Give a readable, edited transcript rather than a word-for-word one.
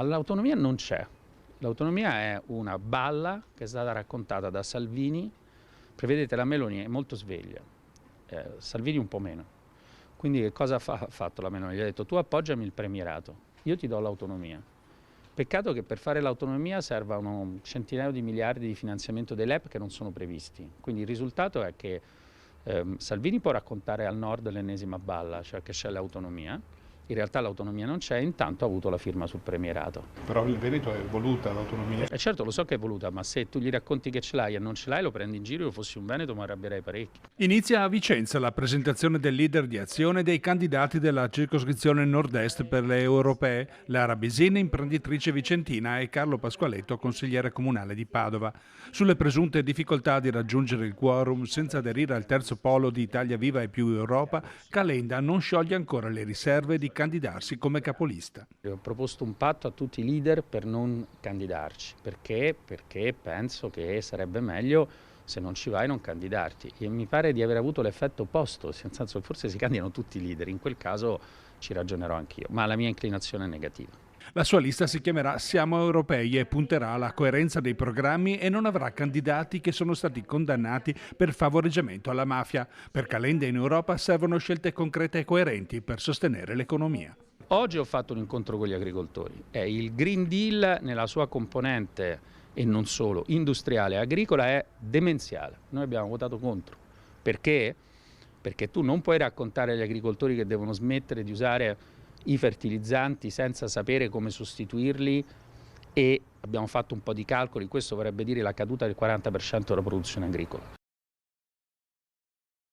L'autonomia non c'è. L'autonomia è una balla che è stata raccontata da Salvini. Prevedete, la Meloni è molto sveglia, Salvini un po' meno. Quindi che cosa ha fatto la Meloni? Gli ha detto: tu appoggiami il premierato, io ti do l'autonomia. Peccato che per fare l'autonomia servano centinaia di miliardi di finanziamento dei LEP che non sono previsti. Quindi il risultato è che Salvini può raccontare al nord l'ennesima balla, cioè che c'è l'autonomia. In realtà l'autonomia non c'è, intanto ha avuto la firma sul premierato. Però il Veneto è voluta l'autonomia. E certo, lo so che è voluta, ma se tu gli racconti che ce l'hai e non ce l'hai, lo prendi in giro. Io fossi un veneto mi arrabbierei parecchio. Inizia a Vicenza la presentazione del leader di Azione e dei candidati della circoscrizione nord-est per le europee, Lara Bisini, imprenditrice vicentina, e Carlo Pasqualetto, consigliere comunale di Padova. Sulle presunte difficoltà di raggiungere il quorum senza aderire al terzo polo di Italia Viva e Più Europa, Calenda non scioglie ancora le riserve di candidarsi come capolista. Ho proposto un patto a tutti i leader per non candidarci. Perché? Perché penso che sarebbe meglio, se non ci vai, non candidarti. E mi pare di aver avuto l'effetto opposto, nel senso che forse si candidano tutti i leader. In quel caso ci ragionerò anch'io, ma la mia inclinazione è negativa. La sua lista si chiamerà Siamo Europei e punterà alla coerenza dei programmi e non avrà candidati che sono stati condannati per favoreggiamento alla mafia. Per Calenda in Europa servono scelte concrete e coerenti per sostenere l'economia. Oggi ho fatto un incontro con gli agricoltori. Il Green Deal nella sua componente, e non solo, industriale e agricola, è demenziale. Noi abbiamo votato contro. Perché? Perché tu non puoi raccontare agli agricoltori che devono smettere di usare i fertilizzanti senza sapere come sostituirli, e abbiamo fatto un po' di calcoli, questo vorrebbe dire la caduta del 40% della produzione agricola.